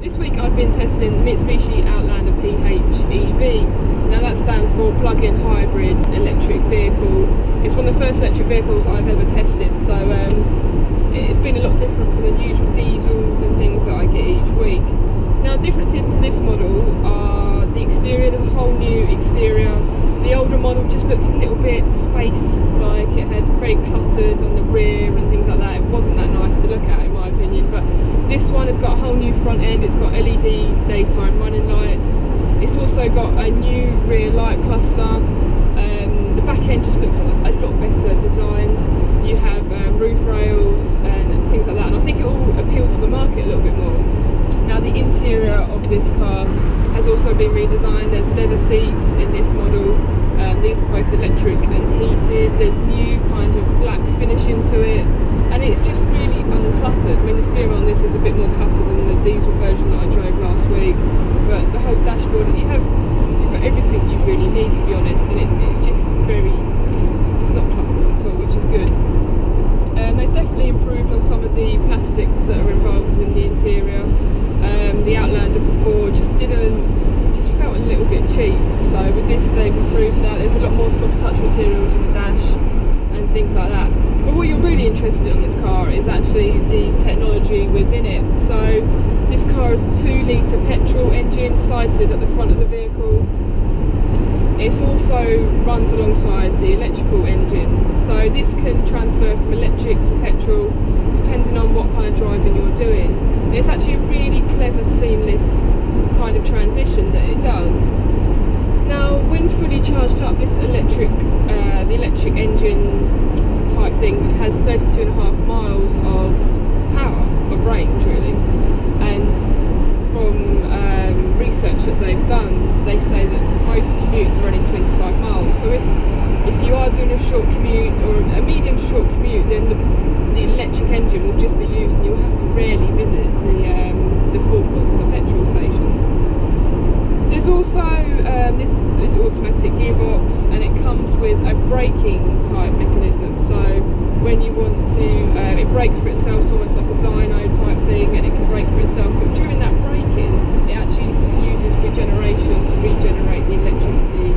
This week I've been testing the Mitsubishi Outlander PHEV. Now that stands for plug-in hybrid electric vehicle. It's one of the first electric vehicles I've ever tested, so it's been a lot different from the usual diesels and things that I get each week. Now differences to this model are the exterior. There's a whole new exterior. The older model just looked a little bit space-like. It had very cluttered on the rear and things like that. It wasn't that nice to look at in my opinion, but this one has got a whole new front end. It's got LED daytime running lights. It's also got a new rear light cluster. The back end just looks a lot better designed. You have roof rails and things like that, and I think it will appeal to the market a little bit more. Now the interior of this car has also been redesigned. There's leather seats in this model. These are both electric and heated. There's new kind of black finishing to it, and it's just really uncluttered. I mean, the steering wheel on this is a bit more cluttered than the diesel version that I drove last week, but the whole dashboard, you've got everything you really need, to be honest, and it's just it's not cluttered at all, which is good. They've definitely improved on some of the plastics that are involved in the interior. The Outlander before just felt a little bit cheap, so with this they've improved that. There's a lot more soft touch materials on the dash and things like that. But what you're really interested in this car is actually the technology within it. So this car is a 2-litre petrol engine sited at the front of the vehicle. It also runs alongside the electrical engine, so this can transfer from electric to petrol depending on what kind of driving you're doing. And it's actually a really clever, seamless kind of transition that it does. Now when fully charged up, this electric, the electric engine type thing has 32.5 miles of power, of range really, and from research that they've done, they say that most commutes are only 25 miles. So if you are doing a short commute or a medium to short commute, then the electric engine will just be used and you'll have to rarely visit the forecourts or the petrol stations. There's also this is automatic gearbox, and it comes with a braking type mechanism. So when you want to, it brakes for itself, it's almost like a dyno type thing, and it can brake for itself. But during that braking, it actually uses regeneration to regenerate the electricity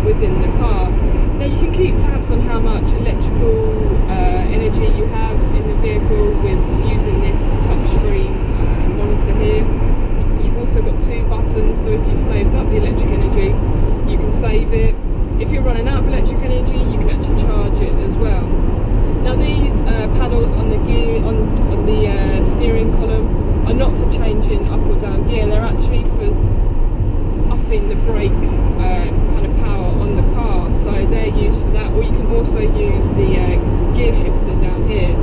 within the car. Now you can keep tabs on how much electrical energy you have in the vehicle with using this touchscreen monitor here. You've also got 2 buttons, so if you've saved up the electric energy, you can save it. If you're running out of electric energy, you can actually charge it as well. Now these paddles on the gear, on the steering column, are not for changing up or down gear. They're actually for upping the brake kind of power on the car. So they're used for that, or you can also use the gear shifter down here.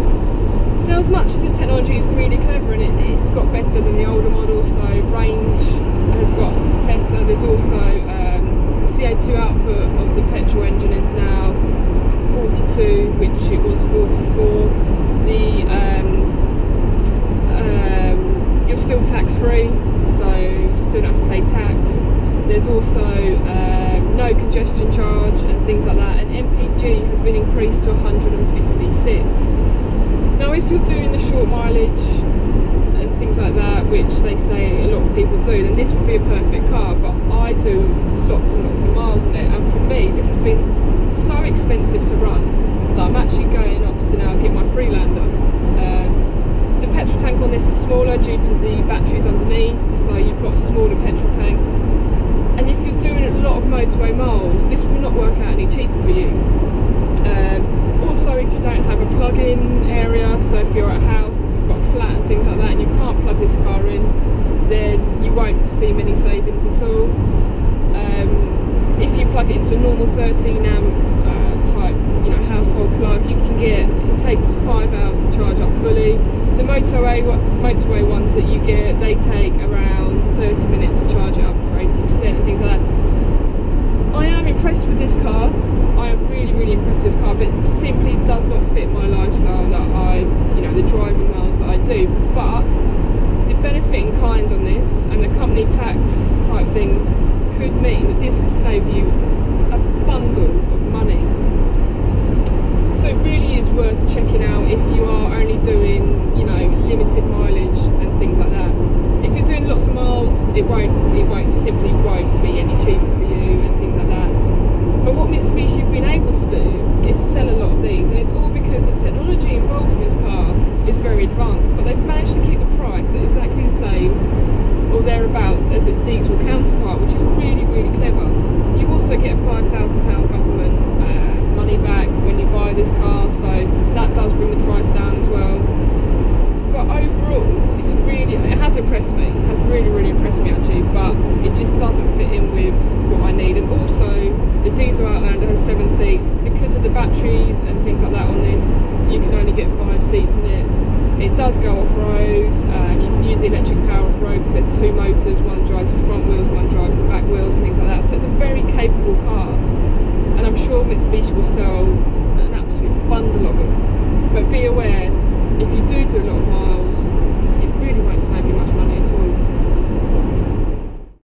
Now as much as the technology is really clever and it's got better than the older model, so range has got better. There's also the CO2 output of the petrol engine is now 42, which it was 44. You're still tax free, so you still don't have to pay tax. There's also no congestion charge and things like that, and MPG has been increased to 156. Now if you're doing the short mileage and things like that, which they say a lot of people do, then this would be a perfect car, but I do lots and lots of miles on it, and for me this has been so expensive to run that I'm actually going off to now get my Freelander. The petrol tank on this is smaller due to the batteries underneath, so you've got a smaller petrol tank, and if you're doing a lot of motorway miles, this will not work out any cheaper for you. Also, if you don't have a plug-in area, so if you're at a house, if you've got a flat and things like that, and you can't plug this car in, then you won't see many savings at all. If you plug it into a normal 13 amp type, household plug, you can get, it takes 5 hours to charge up fully. The motorway ones that you get, they take around 30 minutes to charge it up for 80% and things like that. I am impressed with this car. I am really, really impressed with this car, but it simply does not fit my lifestyle that the driving miles that I do. But the benefit in kind on this and the company tax type things could mean that this could save you a bundle of money. So it really is worth checking out if you are only doing, limited mileage and things